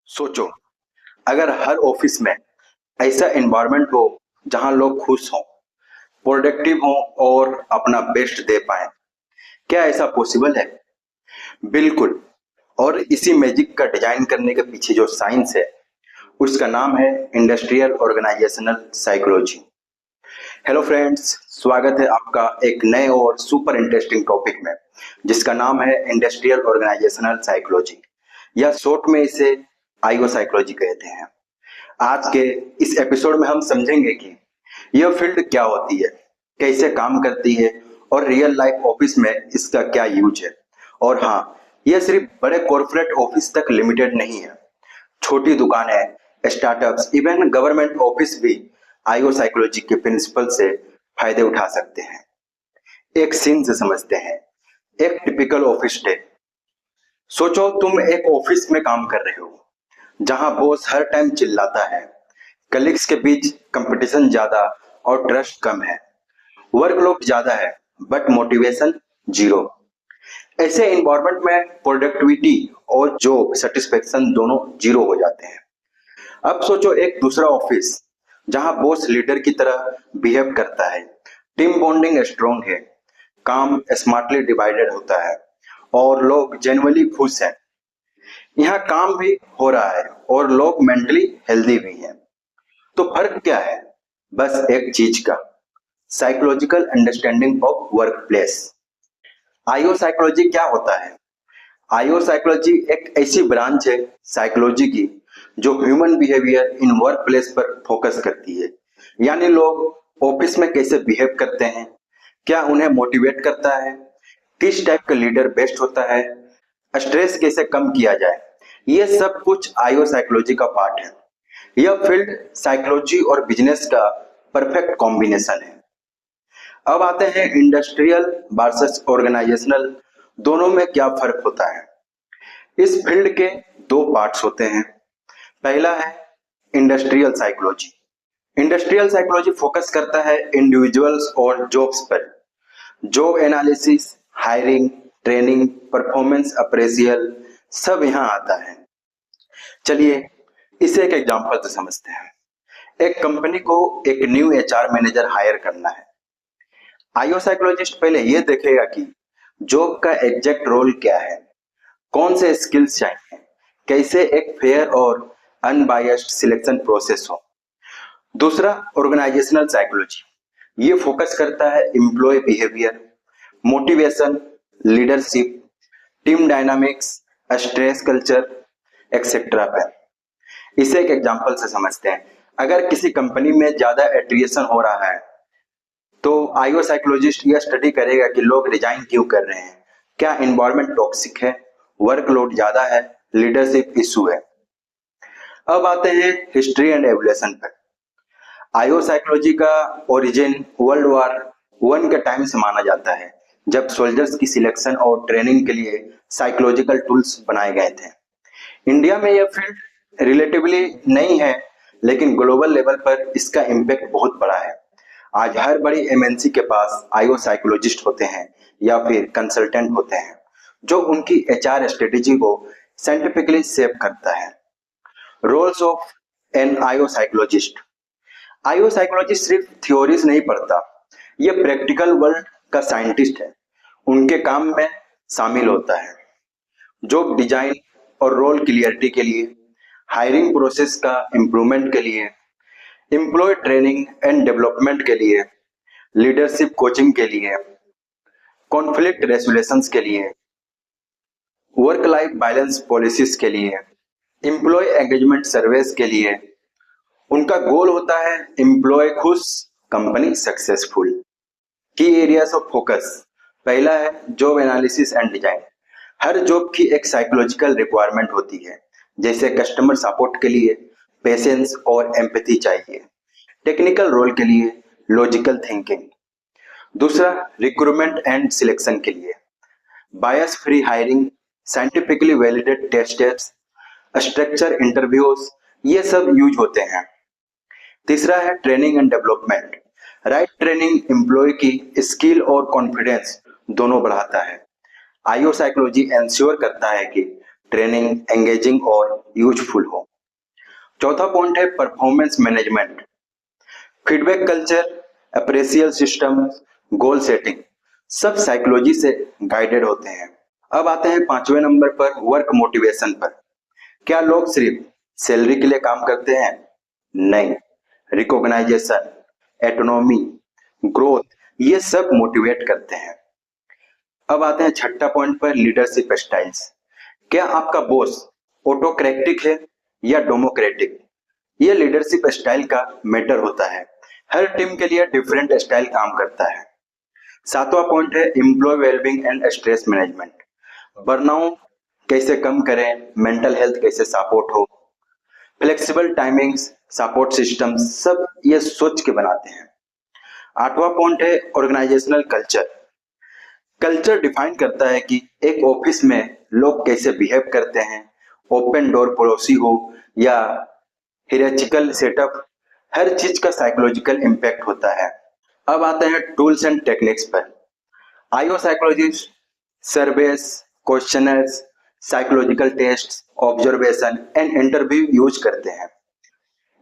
सोचो, अगर हर ऑफिस में ऐसा एनवायरनमेंट हो जहां लोग खुश हों, प्रोडक्टिव हों और अपना बेस्ट दे पाएं। क्या ऐसा पॉसिबल है? बिल्कुल। और इसी मैजिक का डिजाइन करने के पीछे जो साइंस है, उसका नाम है industrial organisational psychology. Hello friends, स्वागत है आपका एक नए और सुपर इंटरेस्टिंग टॉपिक में, जिसका नाम है इंडस्ट्रियल ऑर्गेनाइजेशनल साइकोलॉजी, या शॉर्ट में इसे आईओ साइकोलॉजी कहते हैं। आज के इस एपिसोड में हम समझेंगे कि यह फील्ड क्या होती है, कैसे काम करती है और रियल लाइफ ऑफिस में इसका क्या यूज है। और हाँ, यह सिर्फ बड़े कॉर्पोरेट ऑफिस तक लिमिटेड नहीं है। छोटी दुकानें, स्टार्टअप्स, इवन गवर्नमेंट ऑफिस भी आईओ साइकोलॉजी के प्रिंसिपल से फायदे उठा सकते हैं। एक सीन से समझते हैं। एक टिपिकल ऑफिस डे। सोचो तुम एक ऑफिस में काम कर रहे हो जहां बॉस हर टाइम चिल्लाता है, कलीग्स के बीच कंपटीशन ज्यादा और ट्रस्ट कम है, वर्कलोड ज्यादा है बट मोटिवेशन जीरो। ऐसे एनवायरनमेंट में प्रोडक्टिविटी और जॉब सेटिस्फेक्शन दोनों जीरो हो जाते हैं। अब सोचो एक दूसरा ऑफिस जहां बॉस लीडर की तरह बिहेव करता है, टीम बॉन्डिंग स्ट्रॉन्ग है, काम स्मार्टली डिवाइडेड होता है और लोग जेन्युइनली खुश हैं। यहाँ काम भी हो रहा है और लोग मेंटली हेल्दी भी हैं। तो फर्क क्या है? बस एक चीज का, psychological understanding of work place. IO psychology क्या होता है? आईओ साइकोलॉजी एक ऐसी ब्रांच है साइकोलॉजी की जो human behaviour in work place पर फोकस करती है। यानी लोग ऑफिस में कैसे बिहेव करते हैं, क्या उन्हें मोटिवेट करता है, किस टाइप का लीडर बेस्ट होता है, स्ट्रेस कैसे कम किया जाए, ये सब कुछ आईओ साइकोलॉजी का पार्ट है। यह फील्ड साइकोलॉजी और बिजनेस का परफेक्ट कॉम्बिनेशन है। अब आते हैं इंडस्ट्रियल वर्सेस ऑर्गेनाइजेशनल, दोनों में क्या फर्क होता है। इस फील्ड के दो पार्ट्स होते हैं। पहला है industrial psychology. Industrial psychology focus करता है इंडिविजुअल्स और जॉब्स पर। Job analysis, hiring, training, performance appraisal सब यहाँ आता है। चलिए इसे एक एग्जांपल से समझते हैं। एक कंपनी को एक न्यू एचआर मैनेजर हायर करना है। आईओ साइकोलॉजिस्ट पहले यह देखेगा कि जॉब का एग्जैक्ट रोल क्या है, कौन से स्किल्स चाहिए, कैसे एक फेयर और अनबायस्ड सिलेक्शन प्रोसेस हो। दूसरा ऑर्गेनाइजेशनल साइकोलॉजी, ये फोकस करता है employee behaviour, motivation, leadership, team dynamics, stress culture et cetera पर। इसे एक एग्जांपल से समझते हैं। अगर किसी कंपनी में ज्यादा एट्रिएशन हो रहा है तो आईओ साइकोलॉजिस्ट यह स्टडी करेगा कि लोग रिजाइन क्यों कर रहे हैं, क्या एनवायरनमेंट टॉक्सिक है, वर्कलोड ज्यादा है, लीडरशिप इशू है। अब आते हैं हिस्ट्री एंड एवोल्यूशन पर। आईओ साइकोलॉजी का ओरिजिन वर्ल्ड वॉर वन के टाइम से माना जाता है, जब सोल्जर्स की सिलेक्शन और ट्रेनिंग के लिए साइकोलॉजिकल टूल्स बनाए गए थे। इंडिया में यह फील्ड रिलेटिवली नहीं है, लेकिन ग्लोबल लेवल पर इसका इम्पैक्ट बहुत बड़ा है। आज हर बड़ी एमएनसी के पास आईओ साइकोलॉजिस्ट होते हैं या फिर कंसल्टेंट होते हैं, जो उनकी एचआर स्ट्रेटेजी को साइंटिफिकली शेप करता है। Roles of an IO psychologist. IO psychologist सिर्फ थ्योरीज नहीं पढ़ता, ये प्रैक्टिकल वर्ल्ड का साइंटिस्ट है। उनके काम में शामिल होता है जॉब डिजाइन और रोल क्लियरिटी के लिए, हायरिंग प्रोसेस का इंप्रूवमेंट के लिए, एम्प्लॉय ट्रेनिंग एंड डेवलपमेंट के लिए, लीडरशिप कोचिंग के लिए, कॉन्फ्लिक्ट रेजोल्यूशंस के लिए, वर्क लाइफ बैलेंस पॉलिसीज के लिए, एम्प्लॉय एंगेजमेंट सर्वेस के लिए। उनका गोल होता है एम्प्लॉय खुश, कंपनी सक्सेसफुल। की एरियाज ऑफ फोकस। पहला है job analysis and design. Her job की एक साइकोलॉजिकल रिक्वायरमेंट होती है, जैसे कस्टमर सपोर्ट के लिए पेशेंस और एम्पैथी चाहिए, टेक्निकल रोल के लिए लॉजिकल थिंकिंग। दूसरा रिक्रूटमेंट एंड सिलेक्शन के लिए bias free hiring, scientifically validated tests, structure interviews, ये सब यूज होते हैं। तीसरा है training and development. Right training employee की स्किल और कॉन्फिडेंस दोनों बढ़ाता है। आईओ साइकोलॉजी एंश्योर करता है कि ट्रेनिंग एंगेजिंग और यूजफुल हो। चौथा पॉइंट है performance management, feedback culture, appraisal system, goal setting, सब साइकोलॉजी से गाइडेड होते हैं। अब आते हैं पांचवें नंबर पर वर्क मोटिवेशन पर। क्या लोग सिर्फ सैलरी के लिए काम करते हैं? नहीं, रिकॉग्नाइजेशन, एटोनॉमी, ग्रोथ, ये सब मोटिवेट करते हैं। अब आते हैं छठा पॉइंट पर लीडरशिप स्टाइल्स। क्या आपका बॉस ऑटोक्रेटिक है या डेमोक्रेटिक? ये लीडरशिप स्टाइल का मैटर होता है। हर टीम के लिए डिफरेंट स्टाइल काम करता है। सातवां पॉइंट है employee wellbeing and stress management. Burnout कैसे कम करें, मेंटल हेल्थ कैसे सपोर्ट हो, फ्लेक्सिबल टाइमिंग्स, सपोर्ट सिस्टम, सब ये सोच के बनाते हैं। आठवां पॉइंट है ऑर्गेनाइजेशनल कल्चर। कल्चर डिफाइन करता है कि एक ऑफिस में लोग कैसे बिहेव करते हैं, ओपन डोर पॉलिसी हो या हियरार्चिकल सेटअप, हर चीज का साइकोलॉजिकल इम्पैक्ट होता है। अब आते हैं टूल्स एंड टेक्निक्स पर। IO psychologist surveys, questionnaires, psychological test, observation and interview use करते हैं।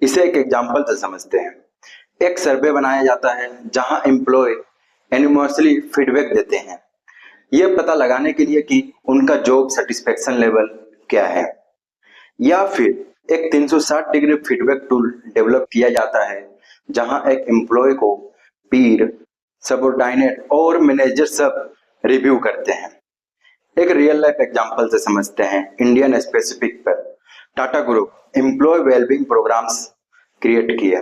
इसे एक एग्जांपल से समझते हैं। एक सर्वे बनाया जाता है जहां एम्प्लॉय एनिमोसली फीडबैक देते हैं, यह पता लगाने के लिए कि उनका जॉब सेटिस्फेक्शन लेवल क्या है। या फिर एक 360 डिग्री फीडबैक टूल डेवलप किया जाता है जहां एक एम्प्लॉय को पीर, सबऑर्डिनेट और मैनेजर सब रिव्यू करते हैं। एक रियल लाइफ एग्जांपल से समझते हैं। इंडियन स्पेसिफिक पर Tata group employee wellbeing programmes create किया।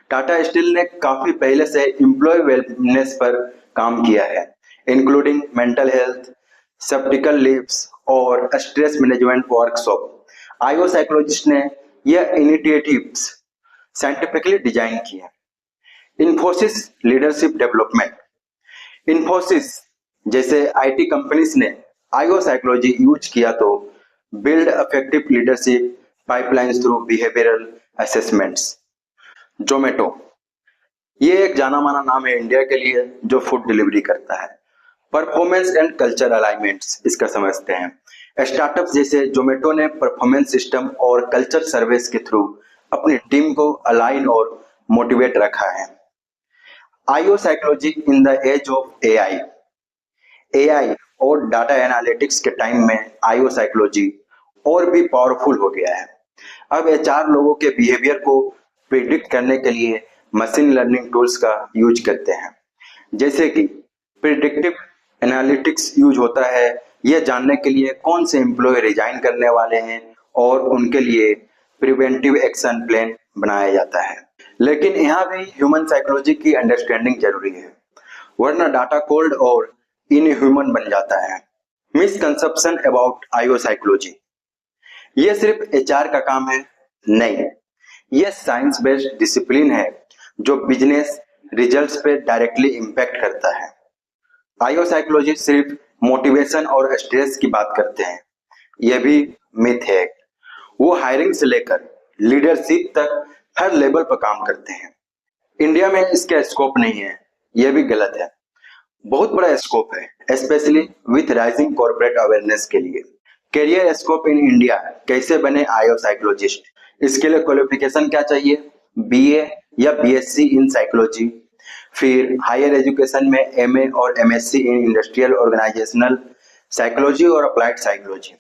टाटा स्टील ने काफी पहले से एम्प्लॉय वेलनेस पर काम किया है, इंक्लूडिंग मेंटल हेल्थ, सेप्टिकल लीव्स और stress management workshop. IO psychologist ने यह इनिशिएटिव्स साइंटिफिकली डिजाइन किया। Infosys leadership development. इन्फोसिस जैसे आईटी कंपनीज ने आईओ साइकोलॉजी यूज किया to build effective leadership pipelines through behavioural assessments. Zomato, ये एक जाना माना नाम है इंडिया के लिए जो फूड डिलीवरी करता है। परफॉर्मेंस एंड कल्चर अलाइनमेंट्स इसका समझते हैं। स्टार्टअप्स जैसे जोमेटो ने परफॉर्मेंस सिस्टम और कल्चर सर्विस के थ्रू अपनी टीम को अलाइन और मोटिवेट रखा है। IO psychology in the age of AI और डाटा एनालिटिक्स के टाइम में आईओ साइकोलॉजी और भी पावरफुल हो गया है। अब एचआर लोगों के बिहेवियर को प्रिडिक्ट करने के लिए मशीन लर्निंग टूल्स का यूज करते हैं, जैसे कि प्रिडिक्टिव एनालिटिक्स यूज होता है यह जानने के लिए कौन से एम्प्लॉय रिजाइन करने वाले हैं और उनके लिए प्रिवेंटिव एक्शन प्लान बनाया जाता है। लेकिन यहाँ भी ह्यूमन साइकोलॉजी की अंडरस्टैंडिंग जरूरी है, वरना डाटा कोल्ड और इनह्यूमन बन जाता है। Misconception about IO psychology. यह सिर्फ एचआर का काम है? नहीं, यह साइंस बेस्ड डिसिप्लिन है जो बिजनेस रिजल्ट्स पे डायरेक्टली इंपैक्ट करता है। आईओ साइकोलॉजी सिर्फ मोटिवेशन और स्ट्रेस की बात करते हैं, यह भी मिथ है। वो हायरिंग से लेकर लीडरशिप तक हर लेवल पर काम करते हैं। इंडिया में इसका स्कोप नहीं है, यह भी गलत है। बहुत बड़ा स्कोप है, specially with rising corporate awareness के लिए। करियर स्कोप इन इंडिया, कैसे बने आईओ साइकोलॉजिस्ट? इसके लिए क्वालिफिकेशन क्या चाहिए? बीए या बीएससी इन साइकोलॉजी, फिर हायर एजुकेशन में एमए और MSc in industrial organisational psychology और applied psychology.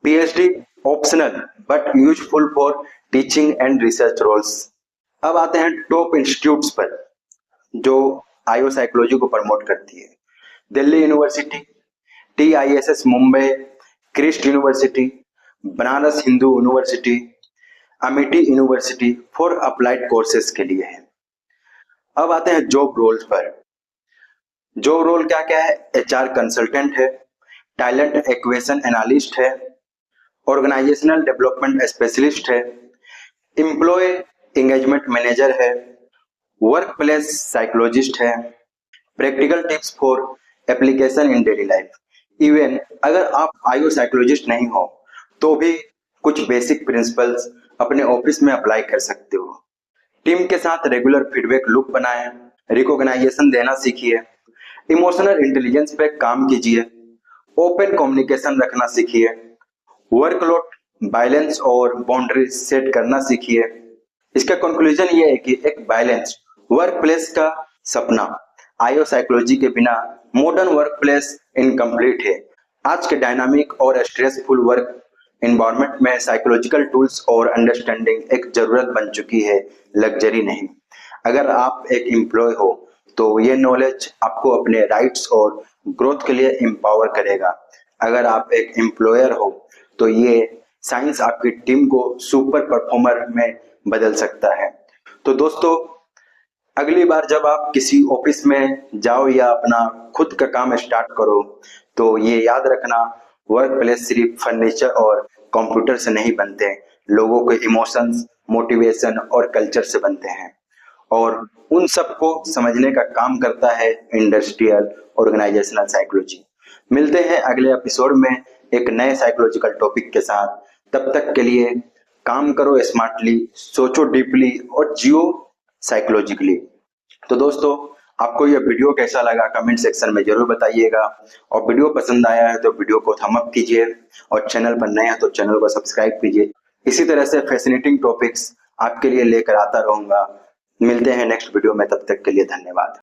PhD optional but useful for teaching and research roles. अब आते हैं टॉप इंस्टीट्यूट्स पर जो आईओ साइकोलॉजी को प्रमोट करती है। Delhi university, TISS Mumbai, Christ university, Banaras Hindu university, Amity university for applied courses के लिए है। अब आते हैं जॉब रोल्स पर। जॉब रोल क्या क्या है? एचआर कंसल्टेंट है, टैलेंट एक्विजिशन एनालिस्ट है, ऑर्गेनाइजेशनल डेवलपमेंट स्पेशलिस्ट है, एम्प्लॉय एंगेजमेंट मैनेजर है, वर्क प्लेस साइकोलॉजिस्ट है, practical tips for application in daily life. Even अगर आप आईओ साइकोलॉजिस्ट नहीं हो तो भी कुछ बेसिक प्रिंसिपल्स अपने ऑफिस में अप्लाई कर सकते हो। टीम के साथ रेगुलर फीडबैक लूप बनाएं, रिकॉग्नाइजेशन देना सीखिए, इमोशनल इंटेलिजेंस पे काम कीजिए, ओपन कम्युनिकेशन रखना सीखिए, वर्कलोड बैलेंस और बाउंड्रीज सेट करना सीखिए। इसका कंक्लूजन ये है कि एक बैलेंस वर्क प्लेस का सपना आईओ साइकोलॉजी के बिना मॉडर्न वर्क प्लेस इनकम्प्लीट है। आज के डायनामिक और स्ट्रेसफुल वर्क एनवायरनमेंट में साइकोलॉजिकल टूल्स और अंडरस्टैंडिंग एक जरूरत बन चुकी है, लग्जरी नहीं। अगर आप एक एम्प्लॉय हो तो ये नॉलेज आपको अपने राइट्स और ग्रोथ के लिए एम्पावर करेगा। अगर आप एक एम्प्लॉयर हो तो ये साइंस आपकी टीम को सुपर परफॉर्मर में बदल सकता है। तो दोस्तों, अगली बार जब आप किसी ऑफिस में जाओ या अपना खुद का काम स्टार्ट करो तो ये याद रखना, वर्क प्लेस सिर्फ फर्नीचर और कंप्यूटर से नहीं बनते, लोगों के इमोशंस, मोटिवेशन और कल्चर से बनते हैं। और उन सबको समझने का काम करता है इंडस्ट्रियल ऑर्गेनाइजेशनल साइकोलॉजी। मिलते हैं अगले एपिसोड में एक नए साइकोलॉजिकल टॉपिक के साथ। तब तक के लिए काम करो स्मार्टली, सोचो डीपली और जियो साइकोलॉजिकली। तो दोस्तों, आपको यह वीडियो कैसा लगा कमेंट सेक्शन में जरूर बताइएगा, और वीडियो पसंद आया है तो वीडियो को थम्स अप कीजिए, और चैनल पर नए हैं तो चैनल को सब्सक्राइब कीजिए। इसी तरह से फैसिनेटिंग टॉपिक्स आपके लिए लेकर आता रहूंगा। मिलते हैं नेक्स्ट वीडियो में, तब तक के लिए धन्यवाद।